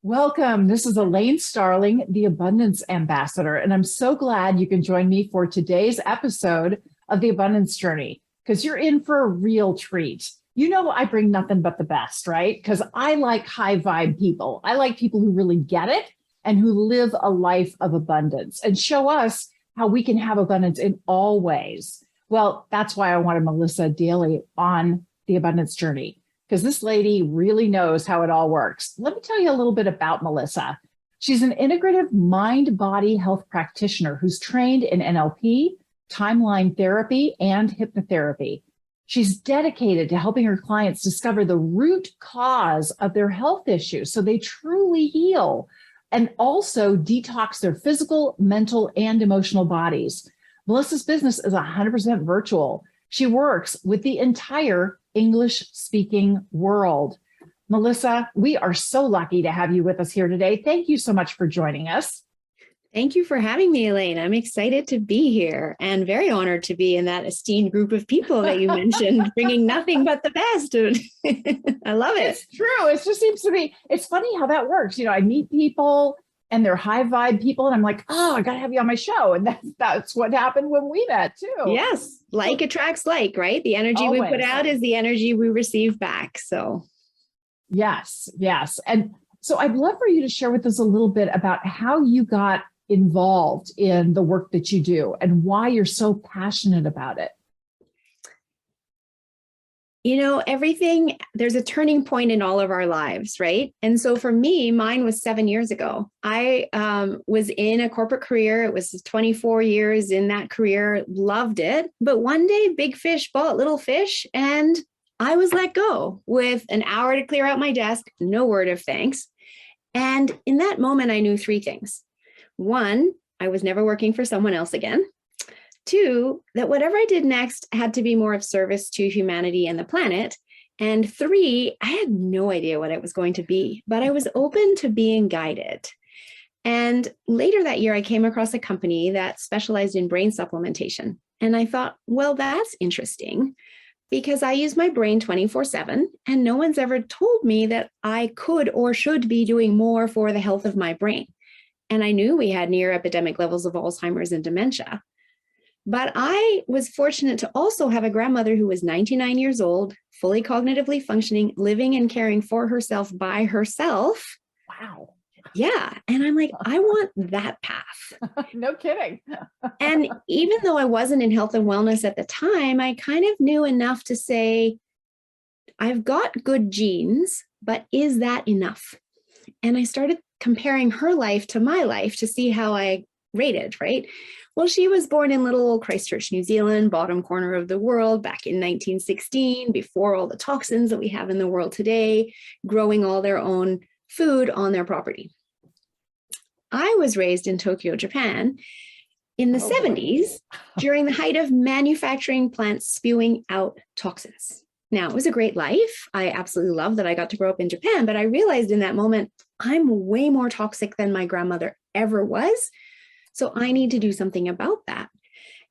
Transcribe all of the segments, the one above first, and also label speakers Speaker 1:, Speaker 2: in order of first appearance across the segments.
Speaker 1: Welcome. This is Elaine Starling, the Abundance Ambassador, and I'm so glad you can join me for today's episode of the Abundance Journey because you're in for a real treat. You know, I bring nothing but the best, right? Because I like high vibe people. I like people who really get it and who live a life of abundance and show us how we can have abundance in all ways. Well, that's why I wanted Melissa Daly on the Abundance Journey, because this lady really knows how it all works. Let me tell you a little bit about Melissa. She's an integrative mind-body health practitioner who's trained in NLP, Line Therapy, and hypnotherapy. She's dedicated to helping her clients discover the root cause of their health issues so they truly heal and also detox their physical, mental, and emotional bodies. Melissa's business is 100% virtual. She works with the entire English-speaking world. Melissa, we are so lucky to have you with us here today. Thank you so much for joining us.
Speaker 2: Thank you for having me, Elaine. I'm excited to be here and very honored to be in that esteemed group of people that you mentioned, bringing nothing but the best. I love it.
Speaker 1: It's true. It just seems to be, it's funny how that works. You know, I meet people and they're high vibe people and I'm like, oh, I got to have you on my show. And that's what happened when we met too.
Speaker 2: Yes. Like attracts like, right? The energy
Speaker 1: Always.
Speaker 2: We put out is the energy we receive back. So
Speaker 1: yes. And so I'd love for you to share with us a little bit about how you got involved in the work that you do and why you're so passionate about it.
Speaker 2: You know, there's a turning point in all of our lives, right? And so for me, mine was 7 years ago. I was in a corporate career. It was 24 years in that career, loved it. But one day, big fish bought little fish, and I was let go with an hour to clear out my desk, no word of thanks. And in that moment, I knew three things. One, I was never working for someone else again. Two, that whatever I did next had to be more of service to humanity and the planet. And three, I had no idea what it was going to be, but I was open to being guided. And later that year, I came across a company that specialized in brain supplementation. And I thought, well, that's interesting because I use my brain 24/7 and no one's ever told me that I could or should be doing more for the health of my brain. And I knew we had near epidemic levels of Alzheimer's and dementia. But I was fortunate to also have a grandmother who was 99 years old, fully cognitively functioning, living and caring for herself by herself.
Speaker 1: Wow.
Speaker 2: Yeah. And I'm like, I want that path.
Speaker 1: No kidding.
Speaker 2: And even though I wasn't in health and wellness at the time, I kind of knew enough to say, I've got good genes, but is that enough? And I started comparing her life to my life to see how I rated, right? Well, she was born in little old Christchurch, New Zealand, bottom corner of the world back in 1916, before all the toxins that we have in the world today, growing all their own food on their property. I was raised in Tokyo, Japan in the 70s during the height of manufacturing plants spewing out toxins. Now, it was a great life. I absolutely love that I got to grow up in Japan, but I realized in that moment, I'm way more toxic than my grandmother ever was. So I need to do something about that.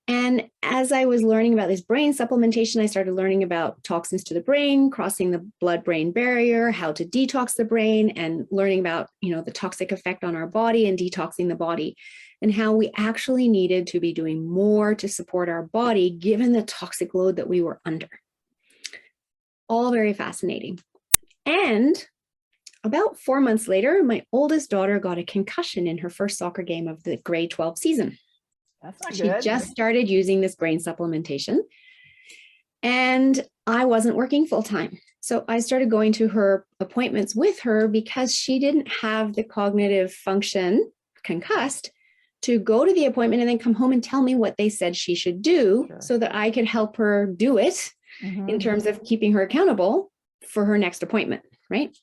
Speaker 2: And as I was learning about this brain supplementation, I started learning about toxins to the brain, crossing the blood-brain barrier, how to detox the brain, and learning about, the toxic effect on our body and detoxing the body, and how we actually needed to be doing more to support our body, given the toxic load that we were under. All very fascinating. And about 4 months later, my oldest daughter got a concussion in her first soccer game of the grade 12 season.
Speaker 1: That's not
Speaker 2: She
Speaker 1: good.
Speaker 2: just started using this brain supplementation, and I wasn't working full time. So I started going to her appointments with her because she didn't have the cognitive function, concussed, to go to the appointment and then come home and tell me what they said she should do so that I could help her do it in terms of keeping her accountable for her next appointment, right?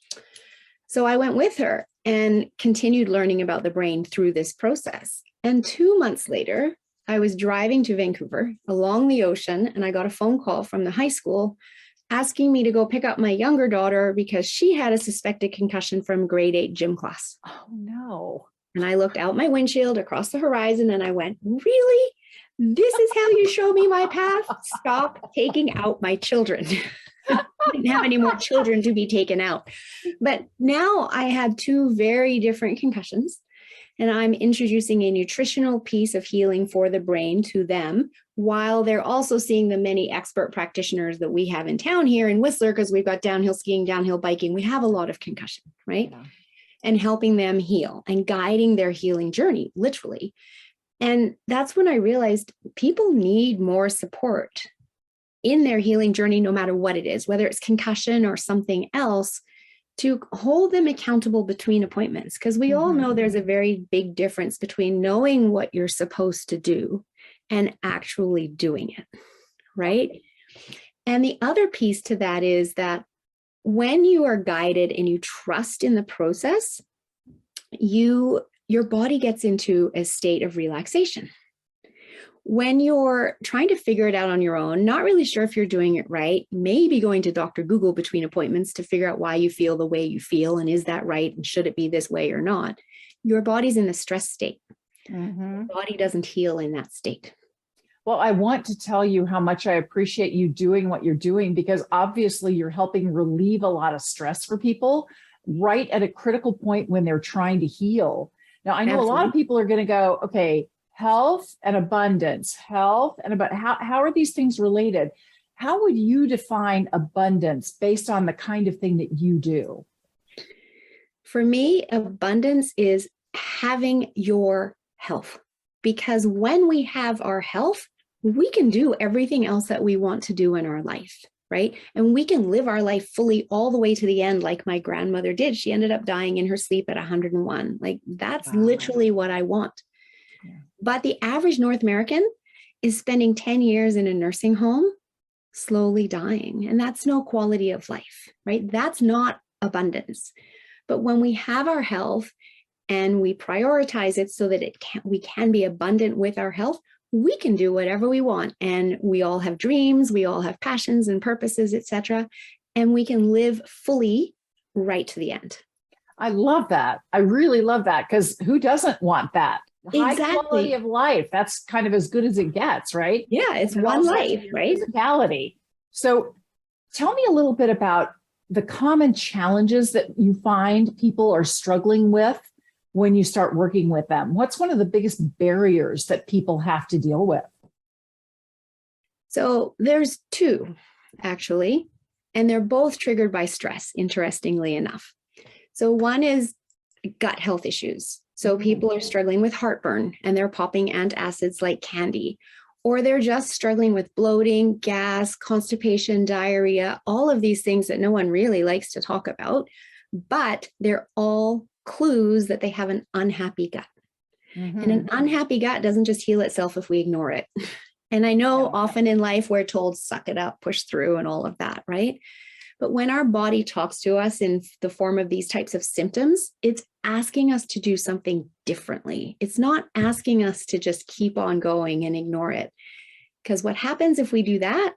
Speaker 2: So I went with her and continued learning about the brain through this process. And 2 months later, I was driving to Vancouver along the ocean, and I got a phone call from the high school asking me to go pick up my younger daughter because she had a suspected concussion from grade 8 gym class.
Speaker 1: Oh, no.
Speaker 2: And I looked out my windshield across the horizon and I went, really? This is how you show me my path? Stop taking out my children. Didn't have any more children to be taken out. But now I had two very different concussions, and I'm introducing a nutritional piece of healing for the brain to them, while they're also seeing the many expert practitioners that we have in town here in Whistler, because we've got downhill skiing, downhill biking. We have a lot of concussion, right? Yeah. And helping them heal and guiding their healing journey, literally. And that's when I realized people need more support in their healing journey, no matter what it is, whether it's concussion or something else, to hold them accountable between appointments. Because we all know there's a very big difference between knowing what you're supposed to do and actually doing it, right? And the other piece to that is that when you are guided and you trust in the process, your body gets into a state of relaxation. When you're trying to figure it out on your own, not really sure if you're doing it right, maybe going to Dr. Google between appointments to figure out why you feel the way you feel, and is that right, and should it be this way or not, your body's in the stress state. Your body doesn't heal in that state.
Speaker 1: Well, I want to tell you how much I appreciate you doing what you're doing, because obviously you're helping relieve a lot of stress for people right at a critical point when they're trying to heal. Now, I know a lot of people are going to go, okay, health and abundance, how are these things related? How would you define abundance based on the kind of thing that you do?
Speaker 2: For me, abundance is having your health, because when we have our health, we can do everything else that we want to do in our life, right? And we can live our life fully all the way to the end, like my grandmother did. She ended up dying in her sleep at 101. Like, that's literally what I want. Yeah. But the average North American is spending 10 years in a nursing home, slowly dying. And that's no quality of life, right? That's not abundance. But when we have our health and we prioritize it so that we can be abundant with our health, we can do whatever we want. And we all have dreams, we all have passions and purposes, etc. And we can live fully right to the end.
Speaker 1: I love that. I really love that, because who doesn't want that? High quality of life. That's kind of as good as it gets, right?
Speaker 2: Yeah, it's one life, right?
Speaker 1: Physicality. So tell me a little bit about the common challenges that you find people are struggling with when you start working with them. What's one of the biggest barriers that people have to deal with?
Speaker 2: So there's two, actually, and they're both triggered by stress, interestingly enough. So one is gut health issues. So people are struggling with heartburn and they're popping antacids like candy, or they're just struggling with bloating, gas, constipation, diarrhea, all of these things that no one really likes to talk about, but they're all clues that they have an unhappy gut. And an unhappy gut doesn't just heal itself if we ignore it. And I know often in life we're told, suck it up, push through, and all of that, right? But when our body talks to us in the form of these types of symptoms, it's asking us to do something differently. It's not asking us to just keep on going and ignore it. Because what happens if we do that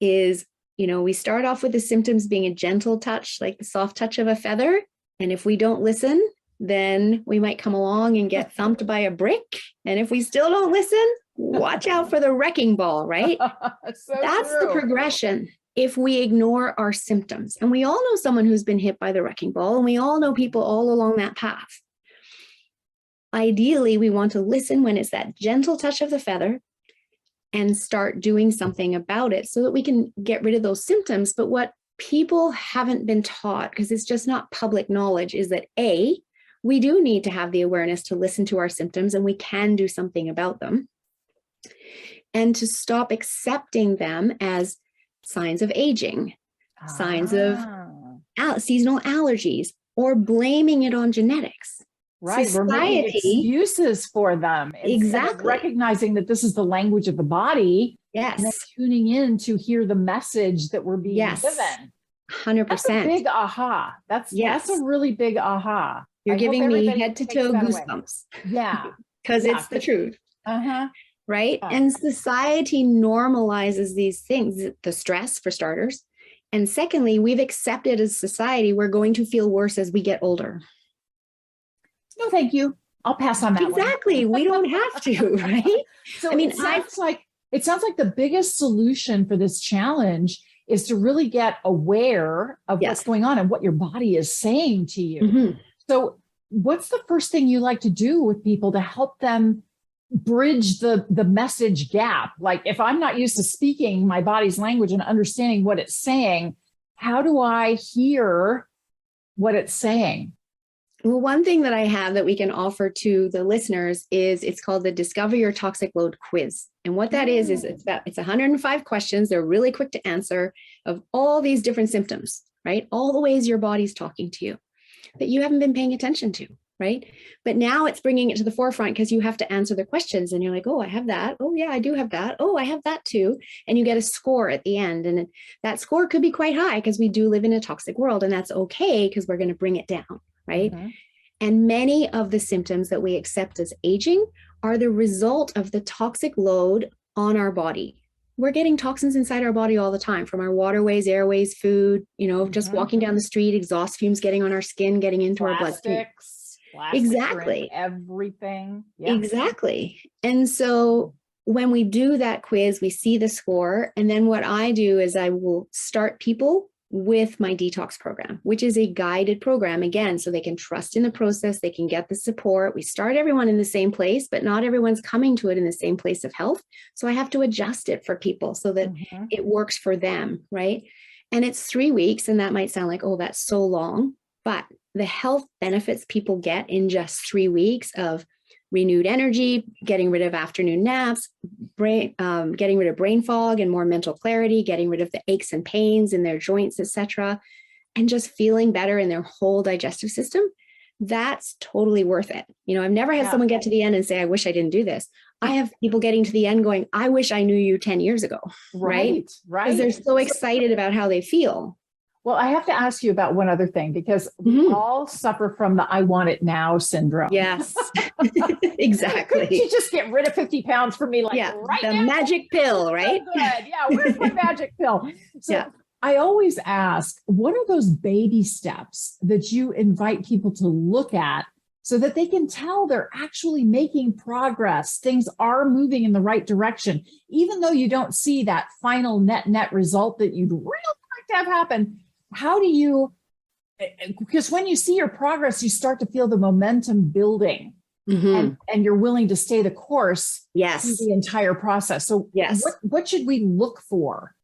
Speaker 2: is, we start off with the symptoms being a gentle touch, like the soft touch of a feather. And if we don't listen, then we might come along and get thumped by a brick. And if we still don't listen, watch out for the wrecking ball, right? That's the progression. If we ignore our symptoms, and we all know someone who's been hit by the wrecking ball, and we all know people all along that path. Ideally, we want to listen when it's that gentle touch of the feather and start doing something about it so that we can get rid of those symptoms. But what people haven't been taught, because it's just not public knowledge, is that A, we do need to have the awareness to listen to our symptoms, and we can do something about them. And to stop accepting them as signs of aging, signs of seasonal allergies, or blaming it on genetics.
Speaker 1: Right. We're making excuses for them.
Speaker 2: Exactly.
Speaker 1: Recognizing that this is the language of the body.
Speaker 2: Yes.
Speaker 1: And then tuning in to hear the message that we're being given.
Speaker 2: 100%.
Speaker 1: That's a big aha. That's a really big aha.
Speaker 2: You're giving me head to toe goosebumps.
Speaker 1: Yeah.
Speaker 2: Because it's the truth. Right?
Speaker 1: Yeah.
Speaker 2: And society normalizes these things, the stress for starters. And secondly, we've accepted as society, we're going to feel worse as we get older.
Speaker 1: No, thank you. I'll pass on that.
Speaker 2: Exactly. We don't have to, right?
Speaker 1: So I mean, it sounds like the biggest solution for this challenge is to really get aware of
Speaker 2: Yes.
Speaker 1: what's going on and what your body is saying to you.
Speaker 2: Mm-hmm.
Speaker 1: So what's the first thing you like to do with people to help them bridge the message gap? Like if I'm not used to speaking my body's language and understanding what it's saying, how do I hear what it's saying?
Speaker 2: Well, one thing that I have that we can offer to the listeners is it's called the Discover Your Toxic Load Quiz. And what that is it's 105 questions. They're really quick to answer of all these different symptoms, right? All the ways your body's talking to you that you haven't been paying attention to, right? But now it's bringing it to the forefront because you have to answer the questions and you're like, oh, I have that. Oh, yeah, I do have that. Oh, I have that too. And you get a score at the end. And that score could be quite high because we do live in a toxic world, and that's okay because we're going to bring it down. Right. Mm-hmm. And many of the symptoms that we accept as aging are the result of the toxic load on our body. We're getting toxins inside our body all the time from our waterways, airways, food, just walking down the street, exhaust fumes getting on our skin, getting into our bloodstream. Exactly.
Speaker 1: Everything.
Speaker 2: Yeah. Exactly. And so when we do that quiz, we see the score. And then what I do is I will start people with my detox program, which is a guided program, again, so they can trust in the process, they can get the support. We start everyone in the same place, but not everyone's coming to it in the same place of health. So I have to adjust it for people so that it works for them, right? And it's 3 weeks, and that might sound like, oh, that's so long, but the health benefits people get in just 3 weeks of renewed energy, getting rid of afternoon naps, getting rid of brain fog and more mental clarity, getting rid of the aches and pains in their joints, etc., and just feeling better in their whole digestive system. That's totally worth it. I've never had someone get to the end and say, I wish I didn't do this. I have people getting to the end going, I wish I knew you 10 years ago. Right. Because they're so excited about how they feel.
Speaker 1: Well, I have to ask you about one other thing, because we all suffer from the I want it now syndrome.
Speaker 2: Yes, exactly.
Speaker 1: Couldn't you just get rid of 50 pounds for me? Like right
Speaker 2: the
Speaker 1: now?
Speaker 2: magic pill, right?
Speaker 1: So good. Yeah, where's my magic pill? So I always ask, what are those baby steps that you invite people to look at so that they can tell they're actually making progress? Things are moving in the right direction, even though you don't see that final net result that you'd really like to have happen. How do you, because when you see your progress, you start to feel the momentum building and you're willing to stay the course through the entire process. So what should we look for?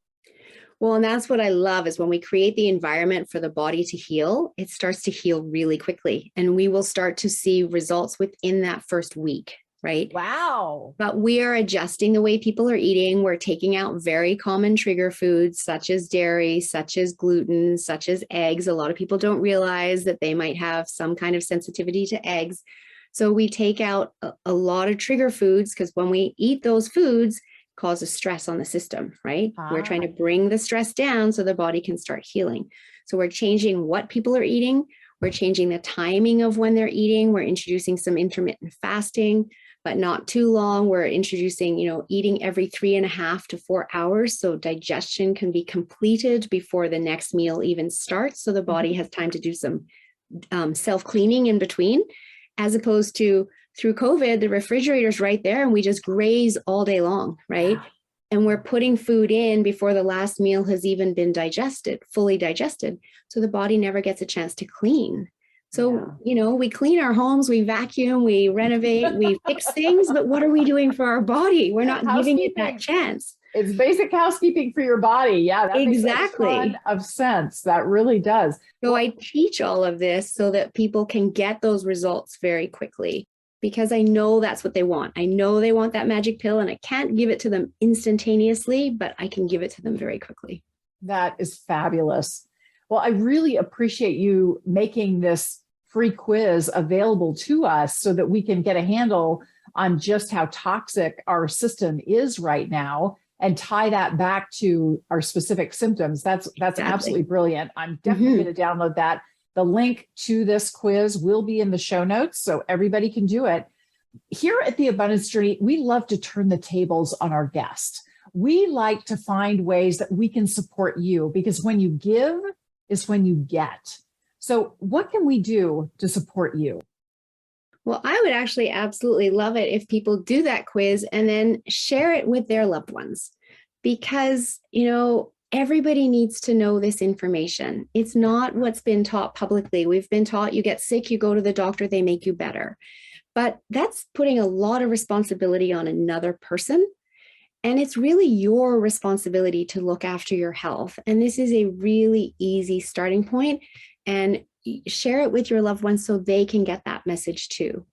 Speaker 2: Well, and that's what I love is when we create the environment for the body to heal, it starts to heal really quickly. And we will start to see results within that first week. Right?
Speaker 1: Wow.
Speaker 2: But we are adjusting the way people are eating. We're taking out very common trigger foods, such as dairy, such as gluten, such as eggs. A lot of people don't realize that they might have some kind of sensitivity to eggs. So we take out a lot of trigger foods because when we eat those foods, it causes stress on the system, right? We're trying to bring the stress down so the body can start healing. So we're changing what people are eating. We're changing the timing of when they're eating. We're introducing some intermittent fasting, but not too long. We're introducing, eating every 3.5 to 4 hours. So digestion can be completed before the next meal even starts. So the body has time to do some self-cleaning in between, as opposed to through COVID, the refrigerator's right there and we just graze all day long, right? And we're putting food in before the last meal has even been fully digested. So the body never gets a chance to clean. So, we clean our homes, we vacuum, we renovate, we fix things, but what are we doing for our body? We're not giving it that chance.
Speaker 1: It's basic housekeeping for your body. Yeah, that
Speaker 2: exactly.
Speaker 1: makes a ton of sense. That really does.
Speaker 2: So I teach all of this so that people can get those results very quickly, because I know that's what they want. I know they want that magic pill, and I can't give it to them instantaneously, but I can give it to them very quickly.
Speaker 1: That is fabulous. Well, I really appreciate you making this free quiz available to us so that we can get a handle on just how toxic our system is right now and tie that back to our specific symptoms. That's absolutely brilliant. I'm definitely going to download that. The link to this quiz will be in the show notes so everybody can do it. Here at the Abundance Journey, we love to turn the tables on our guests. We like to find ways that we can support you, because when you give is when you get. So what can we do to support you?
Speaker 2: Well, I would actually absolutely love it if people do that quiz and then share it with their loved ones, because, everybody needs to know this information. It's not what's been taught publicly. We've been taught you get sick, you go to the doctor, they make you better. But that's putting a lot of responsibility on another person. And it's really your responsibility to look after your health. And this is a really easy starting point. And share it with your loved ones so they can get that message too.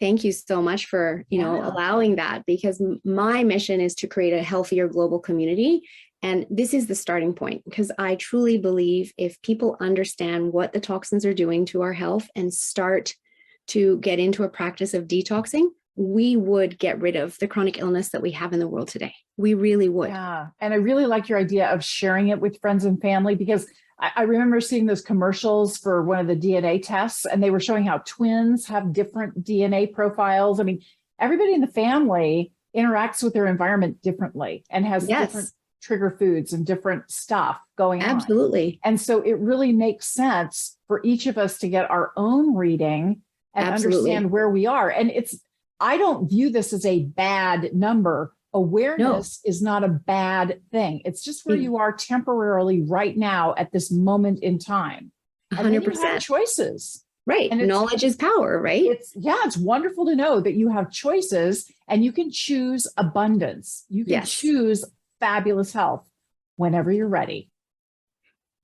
Speaker 2: Thank you so much for, allowing that, because my mission is to create a healthier global community. And this is the starting point, because I truly believe if people understand what the toxins are doing to our health and start to get into a practice of detoxing, we would get rid of the chronic illness that we have in the world today. We really would.
Speaker 1: Yeah. And I really like your idea of sharing it with friends and family, because I remember seeing those commercials for one of the DNA tests, and they were showing how twins have different DNA profiles. I mean, everybody in the family interacts with their environment differently and has different trigger foods and different stuff going on.
Speaker 2: Absolutely.
Speaker 1: And so it really makes sense for each of us to get our own reading and understand where we are. And I don't view this as a bad number. Awareness is not a bad thing. It's just where you are temporarily right now at this moment in time.
Speaker 2: 100%.
Speaker 1: And then you have choices.
Speaker 2: Right. And knowledge is power, right?
Speaker 1: It's wonderful to know that you have choices and you can choose abundance. You can choose fabulous health whenever you're ready.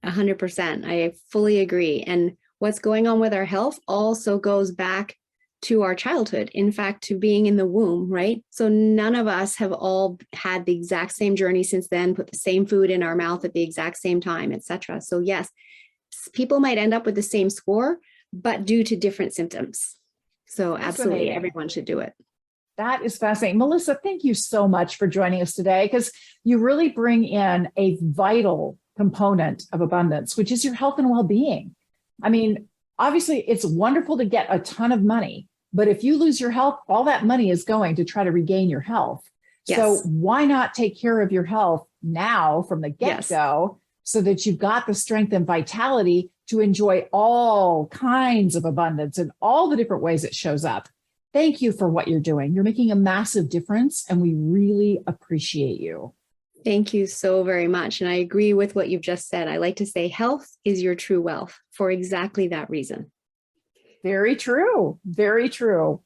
Speaker 2: 100%. I fully agree. And what's going on with our health also goes back to our childhood, in fact, to being in the womb, right? So none of us have all had the exact same journey since then, put the same food in our mouth at the exact same time, etc. So yes, people might end up with the same score, but due to different symptoms. So absolutely, everyone should do it.
Speaker 1: That is fascinating. Melissa, thank you so much for joining us today, because you really bring in a vital component of abundance, which is your health and well-being. I mean, obviously, it's wonderful to get a ton of money, but if you lose your health, all that money is going to try to regain your health. Yes. So why not take care of your health now from the get-go so that you've got the strength and vitality to enjoy all kinds of abundance and all the different ways it shows up. Thank you for what you're doing. You're making a massive difference, and we really appreciate you.
Speaker 2: Thank you so very much. And I agree with what you've just said. I like to say health is your true wealth for exactly that reason.
Speaker 1: Very true. Very true.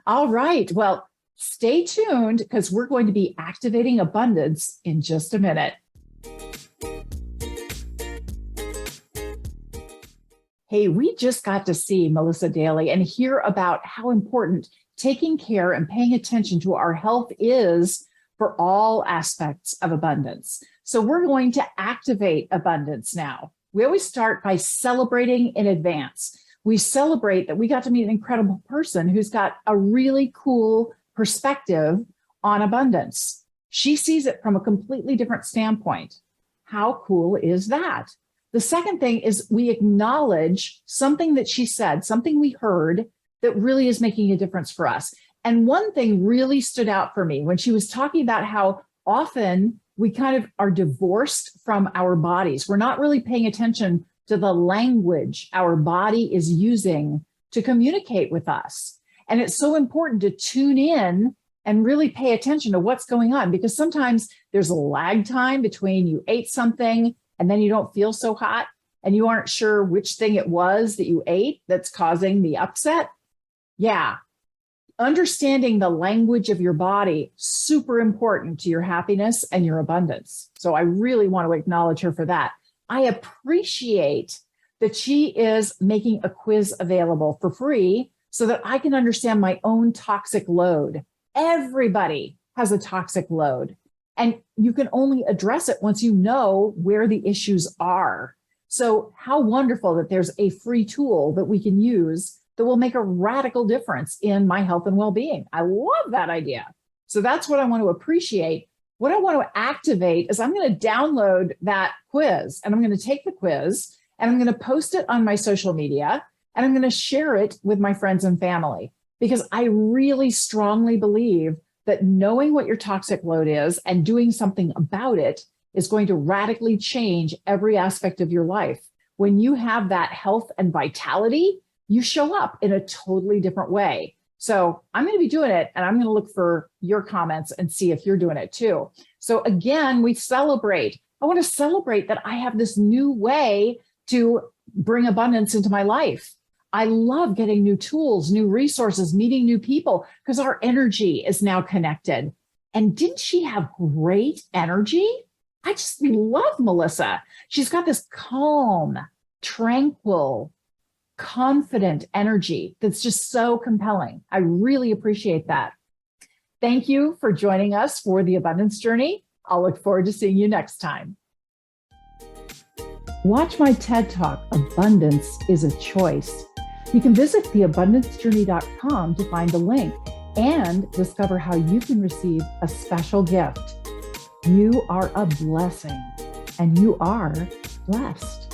Speaker 1: All right. Well, stay tuned, because we're going to be activating abundance in just a minute. Hey, we just got to see Melissa Daly and hear about how important taking care and paying attention to our health is for all aspects of abundance. So we're going to activate abundance now. We always start by celebrating in advance. We celebrate that we got to meet an incredible person who's got a really cool perspective on abundance. She sees it from a completely different standpoint. How cool is that? The second thing is we acknowledge something that she said, something we heard that really is making a difference for us. And one thing really stood out for me when she was talking about how often we kind of are divorced from our bodies. We're not really paying attention to the language our body is using to communicate with us. And it's so important to tune in and really pay attention to what's going on, because sometimes there's a lag time between you ate something and then you don't feel so hot and you aren't sure which thing it was that you ate that's causing the upset. Yeah. Understanding the language of your body, super important to your happiness and your abundance. So I really want to acknowledge her for that. I appreciate that she is making a quiz available for free so that I can understand my own toxic load. Everybody has a toxic load, and you can only address it once you know where the issues are. So how wonderful that there's a free tool that we can use that will make a radical difference in my health and well-being. I love that idea. So that's what I want to appreciate. What I want to activate is I'm going to download that quiz, and I'm going to take the quiz and I'm going to post it on my social media, and I'm going to share it with my friends and family, because I really strongly believe that knowing what your toxic load is and doing something about it is going to radically change every aspect of your life. When you have that health and vitality, you show up in a totally different way. So I'm going to be doing it, and I'm going to look for your comments and see if you're doing it too. So again, we celebrate I want to celebrate that I have this new way to bring abundance into my life. I love getting new tools, new resources, meeting new people because our energy is now connected. And didn't she have great energy? I just love Melissa. She's got this calm, tranquil, confident energy that's just so compelling. I really appreciate that. Thank you for joining us for the Abundance Journey. I'll look forward to seeing you next time. Watch my TED Talk, Abundance is a Choice. You can visit theabundancejourney.com to find the link and discover how you can receive a special gift. You are a blessing and you are blessed.